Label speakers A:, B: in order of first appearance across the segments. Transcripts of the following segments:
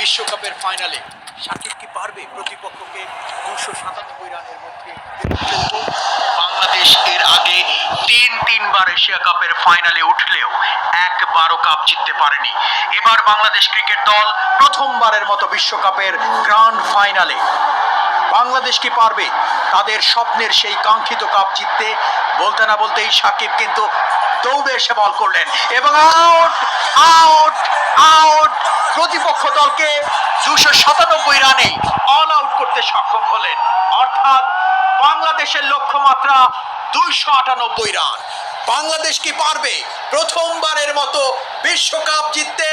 A: বিশ্বকাপের ফাইনালে সাকিব কি পারবে প্রতিপক্ষকে 297 রানের মধ্যে? বাংলাদেশ এর আগে তিনবার এশিয়া কাপের ফাইনালে উঠলেও একবারও কাপ জিততে পারেনি। এবার বাংলাদেশ ক্রিকেট দল প্রথমবারের মতো বিশ্বকাপের গ্র্যান্ড ফাইনালে। বাংলাদেশ কি পারবে তাদের স্বপ্নের সেই কাঙ্ক্ষিত কাপ জিততে? বলতে না বলতেই সাকিব কিন্তু দৌড়ে এসে বল করলেন এবং আউট আউট আউট। প্রতিপক্ষ দলকে 297 রানে অল আউট করতে সক্ষম হলেন। অর্থাৎ বাংলাদেশের লক্ষ্যমাত্রা 298 রান। বাংলাদেশ কি পারবে প্রথমবারের মতো বিশ্বকাপ জিততে?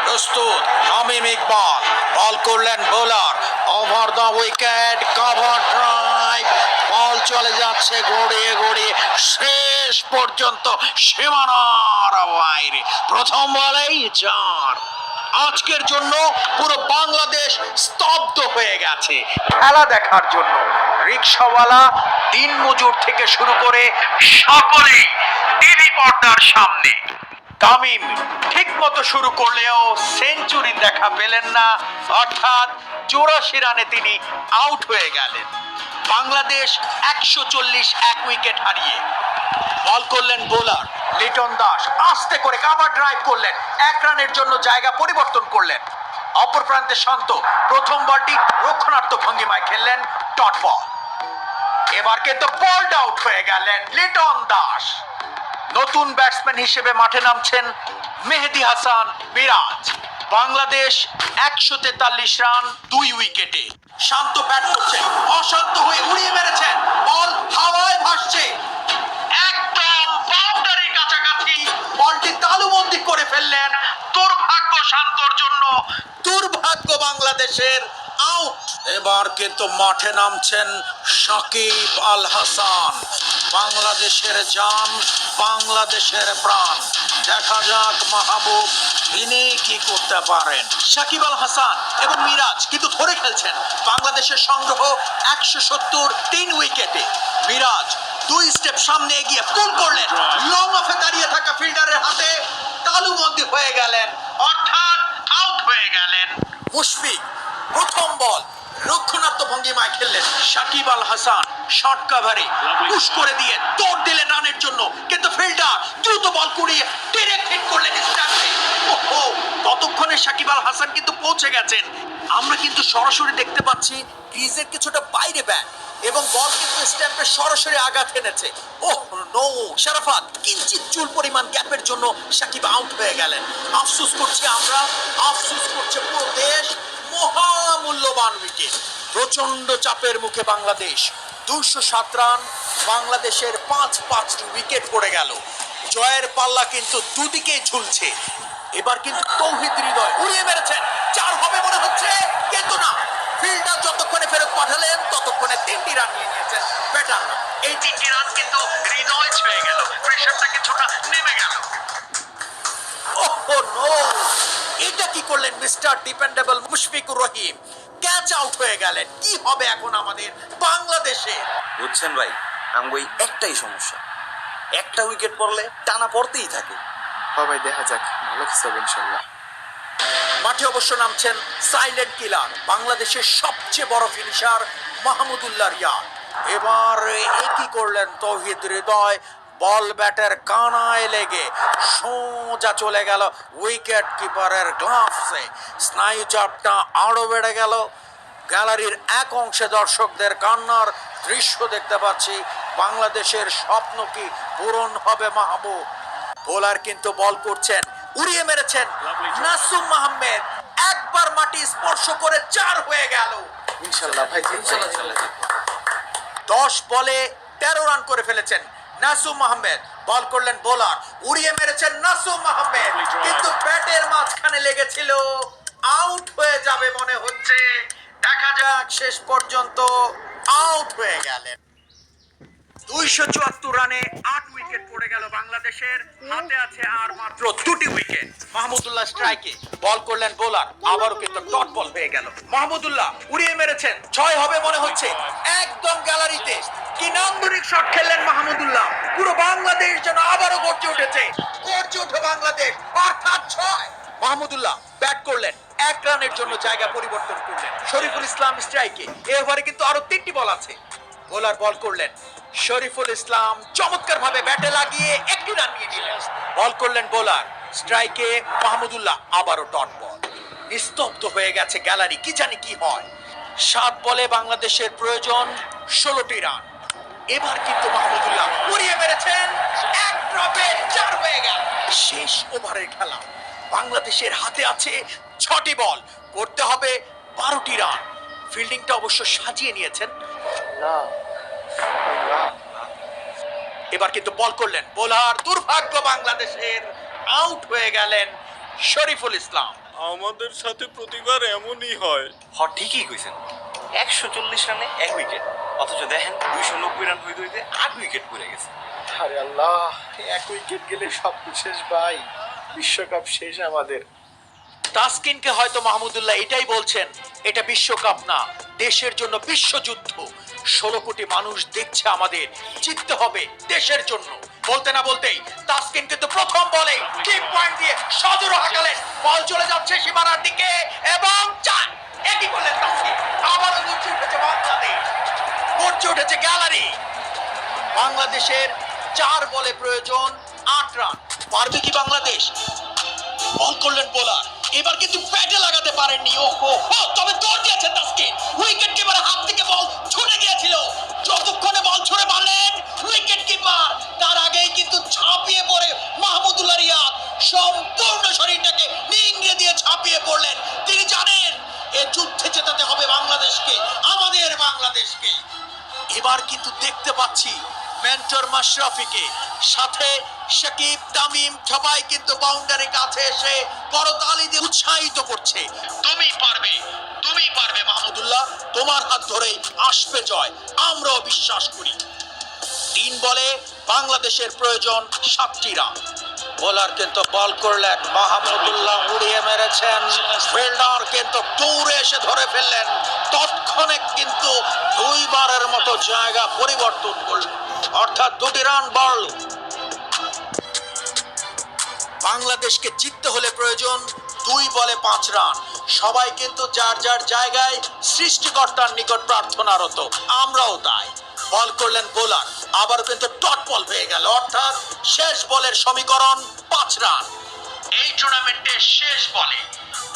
A: প্রস্তুত তামিম ইকবাল, বল করলেন bowler, over the wicket, cover drive, ball চলে যাচ্ছে গড়িয়ে গড়িয়ে শেষ পর্যন্ত সীমানার বাইরে। প্রথম বলেই 4। আজকের জন্য পুরো বাংলাদেশ স্তব্ধ হয়ে গেছে খেলা দেখার জন্য। রিকশাওয়ালা, দিনমজুর থেকে শুরু করে সকলেই টিভি পর্দার সামনে। তামিম ঠিক মতো শুরু করলেও সেঞ্চুরি দেখা পেলেন না, অর্থাৎ 84 রানে তিনি আউট হয়ে গেলেন। বাংলাদেশ 140 এক উইকেট হারিয়ে। বল করলেন বোলার লিটন দাস, আস্তে করে কভার ড্রাইভ করলেন, 1 রানের জন্য জায়গা পরিবর্তন করলেন। অপর প্রান্তে শান্ত প্রথম বলটি রক্ষণাত্মক ভঙ্গিমায় খেললেন ডট বল। এবার কিন্তু বোল্ড আউট হয়ে গেলেন লিটন দাস। নতুন ব্যাটসম্যান হিসেবে মাঠে নামছেন মেহেদী হাসান মিরাজ। বাংলাদেশ 143 রান 2 উইকেটে। শান্ত ব্যাট করছেন, অশান্ত হয়ে উড়িয়ে মেরেছেন, বল হাওয়ায় ভাসছে, একদম বাউন্ডারির কাছাকাছি বলটি তালুবন্দী করে ফেললেন। দুর্ভাগ্য শান্তর জন্য, দুর্ভাগ্য বাংলাদেশের, আউট। এবার কিন্তু মাঠে নামছেন সাকিব আল হাসান, বাংলাদেশের জান, বাংলাদেশের প্রাণ। দেখা যাক মাহবুব তিনি কি করতে পারেন। সাকিব আল হাসান এবং মিরাজ কিন্তু ধরে খেলছেন। বাংলাদেশের সংগ্রহ 170, 3 উইকেটে। মিরাজ 2 স্টেপ সামনে এগিয়ে পুল করলেন, লং অফে দাঁড়িয়ে থাকা ফিল্ডারের হাতে তালুবন্দী হয়ে গেলেন, অর্থাৎ আউট হয়ে গেলেন। মুশফিক প্রথম বল রক্ষণাত্মক ভঙ্গিমায় খেললেন। সাকিব আল হাসান শর্ট কভারে পুশ করে দিয়ে দৌড় দিলেন রানের জন্য, কিন্তু ফিল্ডার দ্রুত বল কুড়িয়ে ডাইরেক্ট হিট করলেন স্ট্যাম্পে। ওহো, ততক্ষণে সাকিব আল হাসান কিন্তু পৌঁছে গেছেন। আমরা কিন্তু সরাসরি দেখতে পাচ্ছি ক্রিজের কিছুটা বাইরে ব্যাট এবং বল কিন্তু স্ট্যাম্পে সরাসরি আঘাত এনেছে। ওহ নো, শারাফাত কিঞ্চিত চুল পরিমাণ গ্যাপের জন্য সাকিব আউট হয়ে গেলেন। আফসোস করছি আমরা, আফসোস করছে পুরো দেশ। মহামূল্যবান উইকেট। প্রচন্ড চাপের মুখে বাংলাদেশ 207 রান। বাংলাদেশের 5 উইকেট পড়ে গেল। জয়ের পাল্লা কিন্তু দুদিকেই ঝুলছে। এবার কিন্তু তৌহিদ হৃদয় উড়িয়ে মেরেছেন, 4 হবে মনে হচ্ছে, কিন্তু না। ফিল্ডার যতক্ষণে ফেরত পাঠালেন ততক্ষণে 3টি রান নিয়ে নিয়েছেন ব্যাটাররা। এই 3টি রান কিন্তু হৃদয় ছুঁয়ে গেল, প্রেশারটা কিছুটা নেমে গেল। ওহ নো, এটা কি করলেন mister dependable Mushfiqur Rahim? Catch out হয়ে গেলেন। কি হবে এখন আমাদের বাংলাদেশে?
B: বুঝছেন ভাই, আমগো একটাই সমস্যা, একটা উইকেট পড়লে টানা পড়তেই থাকে।
C: ভাই দেখা যাক, ভালো কিছু হবে ইনশাআল্লাহ।
A: মাঠে অবশ্য নামছেন সাইলেন্ট কিলার, বাংলাদেশের সবচেয়ে বড় ফিনিশার মাহমুদুল্লাহ রিয়াদ। এবার কি করলেন তৌহিদ হৃদয়, বল ব্যাটের কানায় লেগে সোজা চলে গেল উইকেট কিপারের গ্লাভসে। স্নায়ু চাপটা আরো বেড়ে গেল। গ্যালারির এক অংশে দর্শকদের কান্নার দৃশ্য দেখতে পাচ্ছি। বাংলাদেশের স্বপ্ন কি পূরণ হবে মাহবুব? বোলার কিন্তু বল করছেন, উড়িয়ে মেরেছেন নাসুম আহমেদ, একবার মাটি স্পর্শ করে 4 হয়ে গেল।
C: ইনশাআল্লাহ ভাই, ইনশাআল্লাহ।
A: 10 বলে 13 রান করে ফেলেছেন নাসুম আহমেদ। বল করলেন বোলার, উড়িয়ে মেরেছেন নাসুম আহমেদ, কিন্তু ব্যাটের মাঝখানে লেগেছিল, আউট হয়ে যাবে মনে হচ্ছে। দেখা যাক, শেষ পর্যন্ত আউট হয়ে গেলেন। 274 রানে 8 উইকেট পড়ে গেল বাংলাদেশের। হাতে আছে আর মাত্র 2টি উইকেট। মাহমুদুল্লাহ স্ট্রাইকে, বল করলেন বোলার, আবারও কিন্তু ডট বল হয়ে গেল। মাহমুদুল্লাহ উড়িয়ে মেরেছেন, 6 হবে মনে হচ্ছে, একদম গ্যালারিতে। কি নান্দনিক শট খেললেন মাহমুদুল্লাহ। পুরো বাংলাদেশ যেন আবারও গর্জে উঠেছে, গর্জে উঠে বাংলাদেশ, অর্থাৎ 6। মাহমুদুল্লাহ ব্যাট করলেন, 1 রানের জন্য জায়গা পরিবর্তন করলেন। শরীফুল ইসলাম স্ট্রাইকে। এই ওভারে কিন্তু আরো 3টি বল আছে। বোলার বল করলেন, শরীফুল ইসলাম চমৎকার ভাবে ব্যাটে লাগিয়ে 1টি রান নিয়ে নিলেন। বল করলেন বোলার, স্ট্রাইকে মাহমুদুল্লাহ, আবারও ডট বল। নিস্তব্ধ হয়ে গেছে গ্যালারি, কি জানি কি হয়। 7 বলে বাংলাদেশের প্রয়োজন 16টি রান। এবার কিন্তু মাহমুদুল্লাহ উড়িয়ে মেরেছেন, 1 ড্রপে 4 হয়ে গেল। শেষ ওভারের খেলা, বাংলাদেশের হাতে আছে 6টি বল, করতে হবে 12টি রান। ফিল্ডিংটা অবশ্য সাজিয়ে নিয়েছেন। এবার কিন্তু বল করলেন বোলার, দুর্ভাগ্য বাংলাদেশের, আউট হয়ে গেলেন শরীফুল ইসলাম।
D: আমাদের সাথে প্রতিবার এমনই হয়।
B: ঠিকই কইছেন, 140 রানে 1 উইকেট, অথচ দেখেন 290 রান হইতে হইতে 8 উইকেট পড়ে গেছে।
C: আরে আল্লাহ, 1 উইকেট গেলে সব শেষ ভাই, বিশ্বকাপ শেষ আমাদের।
A: তাসকিনকে হয়তো মাহমুদুল্লাহ এটাই বলছেন, এটা বিশ্বকাপ না, দেশের জন্য বিশ্বযুদ্ধ। 16 কোটি মানুষ দেখছে আমাদের, জিততে হবে দেশের জন্য। বলতে না বলতেই তাসকিন কিন্তু প্রথম বলে কিক পয়েন্ট দিয়ে সজোরে হাঁকালেন, বল চলে যাচ্ছে সীমানার দিকে এবং চার। একই করলেন তাসকিন, আবারও গর্জে উঠেছে বাংলাদেশ, গর্জে উঠেছে গ্যালারি। বাংলাদেশের 4 বলে প্রয়োজন 8 রান। পারবে কি বাংলাদেশ? বল করলেন বোলার, এবার কিন্তু ব্যাটে লাগাতে পারেননি। ওহো, তবে দৌড় দিয়েছেন তাসকিন, উইকেট কিপারের হাত থেকে বল ছুটে গিয়েছিল। যতক্ষণে বল ছুড়ে মারলেন উইকেট কিপার, তার আগেই কিন্তু ঝাঁপিয়ে পড়ে মাহমুদুল্লাহ রিয়াদ সম্পূর্ণ শরীরটাকে নিংড়ে দিয়ে ঝাঁপিয়ে পড়লেন। তিনি জানেন এ যুদ্ধে জেতাতে হবে বাংলাদেশকে, আমাদের বাংলাদেশকে। এবার কিন্তু দেখতে পাচ্ছি মেন্টর মাশরাফিকে, সাথে শাকিব, তামিম সবাই কিন্তু বাউন্ডারির কাছে এসে করতালি দিয়ে উৎসাহিত করছে। তুমি পারবে, তুমি পারবে মাহমুদুল্লাহ, তোমার হাত ধরেই আসবে জয়, আমরাও বিশ্বাস করি। 3 বলে বাংলাদেশের প্রয়োজন 7টি রান। বোলার কিন্তু বল করলেন, মাহমুদুল্লাহ উড়িয়ে মেরেছেন, ফিল্ডার কিন্তু দৌড়ে এসে ধরে ফেললেন। তৎক্ষণে কিন্তু 2 বারের মতো জায়গা পরিবর্তন করলেন, অর্থাৎ 2টি রান বাড়ল। বাংলাদেশকে জিততে হলে প্রয়োজন 2 বলে 5 রান। সবাই কিন্তু যার যার জায়গায় সৃষ্টিকর্তার নিকট প্রার্থনারত, আমরাও তাই। বল করলেন বোলার, আবার কিন্তু ডট বল হয়ে গেল, অর্থাৎ শেষ বলের সমীকরণ 5 রান। এই টুর্নামেন্টের শেষ বলে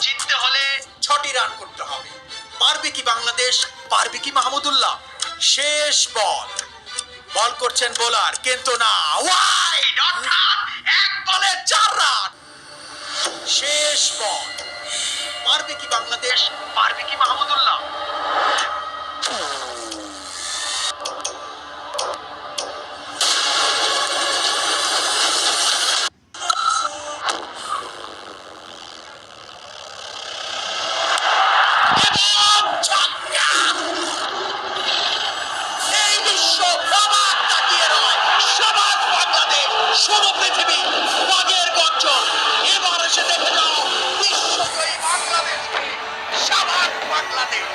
A: জিততে হলে 6টি রান করতে হবে। পারবে কি বাংলাদেশ? পারবে কি মাহমুদুল্লাহ? শেষ বল, বল করছেন বোলার, কিন্তু না, ওয়াইড, অর্থাৎ 1 বলে 4 রান। শেষ বল, পারবে কি বাংলাদেশ? পারবে কি মাহমুদুল্লাহ? এবং ছক্কা! এই বিশ্ব অবাক তাকিয়ে রয়, সবাক বাংলাদেশ, শুভ পৃথিবী, বাগের গর্জন। এবার এসে দেখে যাও বিশ্বজয়ী বাংলাদেশকে, সবাক বাংলাদেশ।